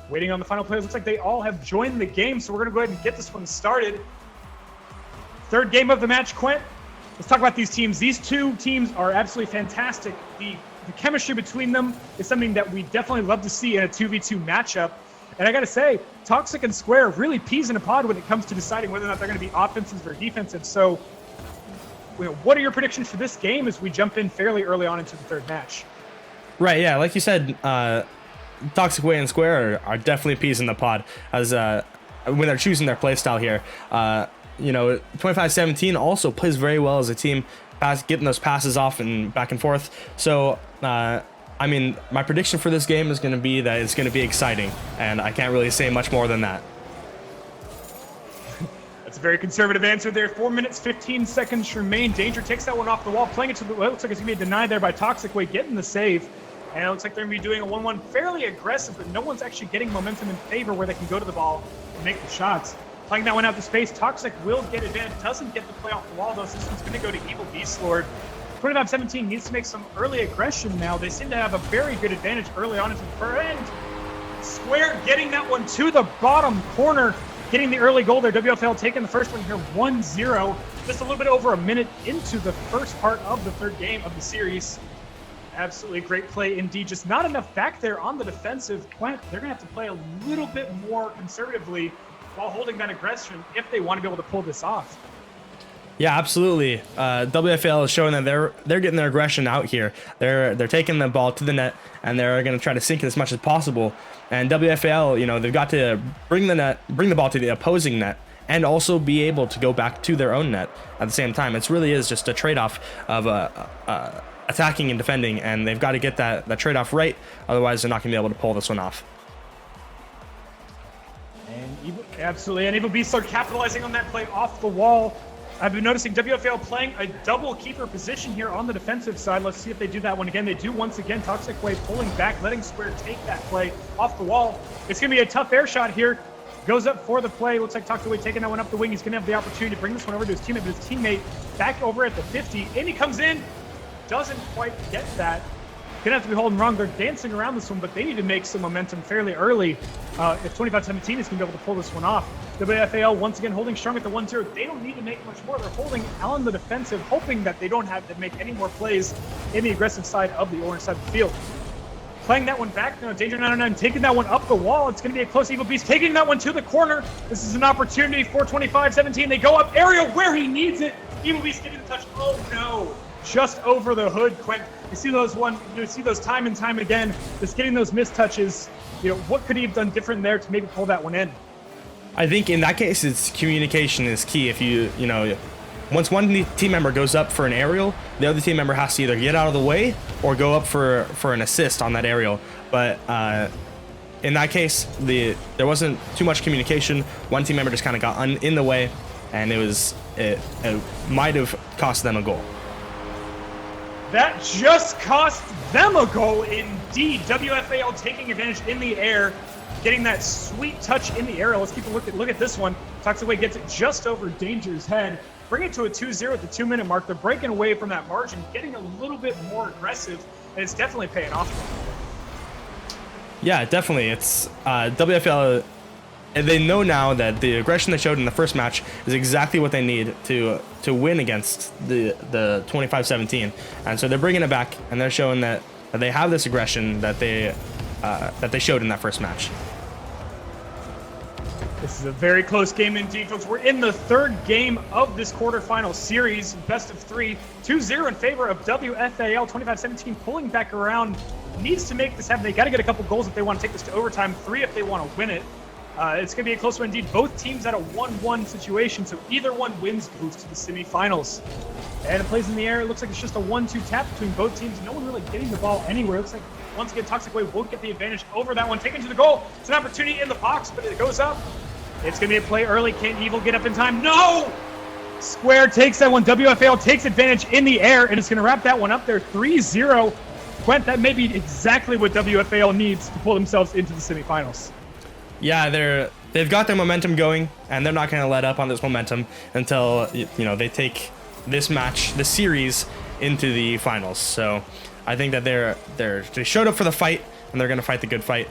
Waiting on the final players. Looks like they all have joined the game, so we're going to go ahead and get this one started. Third game of the match, Quint. Let's talk about these teams. These two teams are absolutely fantastic. The chemistry between them is something that we definitely love to see in a 2v2 matchup. And I got to say, Toxic and Square really peas in a pod when it comes to deciding whether or not they're going to be offensive or defensive. So, what are your predictions for this game as we jump in fairly early on into the third match? Right, yeah, like you said, Toxic Way and Square are definitely peas in the pod as when they're choosing their playstyle here. 25-17 also plays very well as a team, getting those passes off and back and forth. So, I mean, my prediction for this game is going to be that it's going to be exciting, and I can't really say much more than that. That's a very conservative answer there. 4 minutes, 15 seconds remain. Danger takes that one off the wall, playing it to the... Well, it looks like it's going to be denied there by Toxic Way, getting the save. And it looks like they're going to be doing a 1-1 fairly aggressive, but no one's actually getting momentum in favor where they can go to the ball and make the shots. Playing that one out to space, Toxic will get advantage. Doesn't get the play off the wall, though, so this one's going to go to Evil Beast Lord. 25-17 needs to make some early aggression now. They seem to have a very good advantage early on into the first end. Square getting that one to the bottom corner, getting the early goal there. WFaL taking the first one here, 1-0. Just a little bit over a minute into the first part of the third game of the series. Absolutely great play indeed. Just not enough back there on the defensive. They're going to have to play a little bit more conservatively while holding that aggression if they want to be able to pull this off. Yeah, absolutely. WFaL is showing that they're getting their aggression out here. They're taking the ball to the net, and they're going to try to sink it as much as possible. And WFaL, they've got to bring the ball to the opposing net, and also be able to go back to their own net at the same time. It really is just a trade-off of attacking and defending, and they've got to get that trade-off right. Otherwise, they're not going to be able to pull this one off. And Evil Beasts are capitalizing on that play off the wall. I've been noticing WFaL playing a double keeper position here on the defensive side. Let's see if they do that one again. They do once again. Toxic Way pulling back, letting Square take that play off the wall. It's going to be a tough air shot here. Goes up for the play. Looks like Toxic Way taking that one up the wing. He's going to have the opportunity to bring this one over to his teammate, but his teammate back over at the 50. And he comes in. Doesn't quite get that. Gonna have to be holding wrong. They're dancing around this one, but they need to make some momentum fairly early. If 25-17 is gonna be able to pull this one off. WFaL once again holding strong at the 1-0. They don't need to make much more. They're holding on the defensive, hoping that they don't have to make any more plays in the aggressive side of the orange side of the field. Playing that one back, Danger 909 taking that one up the wall. It's gonna be a close. Evil Beast taking that one to the corner. This is an opportunity for 25-17. They go up aerial where he needs it. Evil Beast getting the touch. Oh no. Just over the hood, Quint. You see those time and time again. Just getting those missed touches. What could he have done different there to maybe pull that one in? I think in that case, it's communication is key. If once one team member goes up for an aerial, the other team member has to either get out of the way or go up for an assist on that aerial. But in that case, there wasn't too much communication. One team member just kind of got in the way, and it might have cost them a goal. That just cost them a goal indeed. WFaL taking advantage in the air, getting that sweet touch in the air. Let's keep a look at this one. Toxic Way gets it just over Danger's head. Bring it to a 2-0 at the 2-minute mark. They're breaking away from that margin, getting a little bit more aggressive, and it's definitely paying off. Yeah, definitely. It's WFaL. And they know now that the aggression they showed in the first match is exactly what they need to win against the 25-17, and so they're bringing it back, and they're showing that they have this aggression that they showed in that first match. This is a very close game indeed, folks. We're in the third game of this quarterfinal series, best of three, 2-0 in favor of WFaL. 25-17 pulling back around, needs to make this happen. They got to get a couple goals if they want to take this to overtime, 3 if they want to win it. It's going to be a close one indeed. Both teams at a 1-1 situation, so either one wins moves to the semifinals. And it plays in the air. It looks like it's just a 1-2 tap between both teams. No one really getting the ball anywhere. It looks like, once again, Toxic Way will get the advantage over that one. Taken to the goal. It's an opportunity in the box, but it goes up. It's going to be a play early. Can Evil get up in time? No! Square takes that one. WFaL takes advantage in the air, and it's going to wrap that one up there. 3-0. Quint, that may be exactly what WFaL needs to pull themselves into the semifinals. Yeah, they've got their momentum going, and they're not going to let up on this momentum until they take this series into the finals. So I think that they showed up for the fight, and they're going to fight the good fight.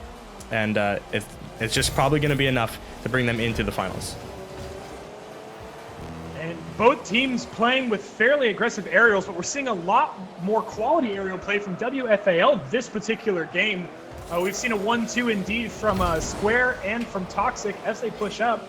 and it's just probably going to be enough to bring them into the finals. And both teams playing with fairly aggressive aerials, but we're seeing a lot more quality aerial play from WFaL this particular game. We've seen a 1-2 indeed from Square and from Toxic as they push up.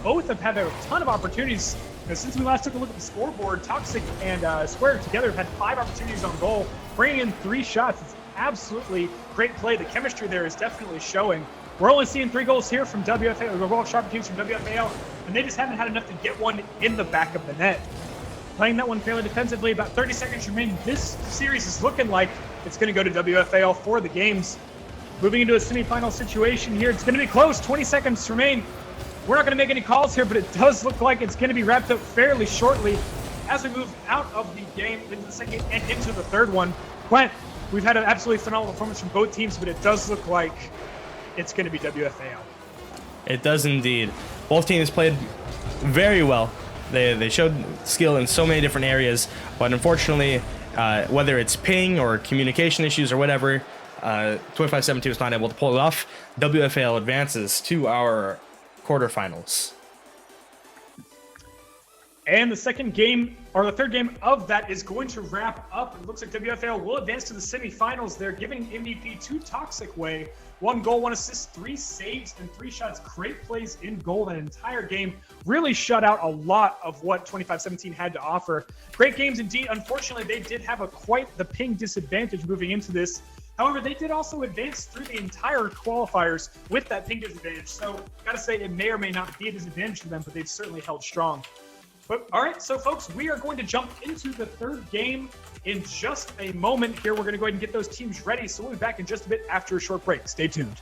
Both have had a ton of opportunities. Since we last took a look at the scoreboard, Toxic and Square together have had 5 opportunities on goal, bringing in 3 shots. It's absolutely great play. The chemistry there is definitely showing. We're only seeing 3 goals here from WFaL, the goal shot teams from WFaL, and they just haven't had enough to get one in the back of the net. Playing that one fairly defensively, about 30 seconds remaining. This series is looking like it's going to go to WFaL for the games. Moving into a semifinal situation here. It's going to be close. 20 seconds remain. We're not going to make any calls here, but it does look like it's going to be wrapped up fairly shortly as we move out of the game into the second and into the third one. Quent, we've had an absolutely phenomenal performance from both teams, but it does look like it's going to be WFaL. It does indeed. Both teams played very well. They showed skill in so many different areas, but unfortunately, whether it's ping or communication issues or whatever, 25-17 was not able to pull it off. WFaL advances to our quarterfinals. And the second game, or the third game of that, is going to wrap up. It looks like WFaL will advance to the semifinals. They're giving MVP to Toxic Way. 1 goal, 1 assist, 3 saves, and 3 shots. Great plays in goal that entire game. Really shut out a lot of what 25-17 had to offer. Great games indeed. Unfortunately, they did have quite the ping disadvantage moving into this. However, they did also advance through the entire qualifiers with that ping disadvantage. So, gotta say, it may or may not be a disadvantage for them, but they've certainly held strong. But all right, so folks, we are going to jump into the third game in just a moment here. We're going to go ahead and get those teams ready. So we'll be back in just a bit after a short break. Stay tuned.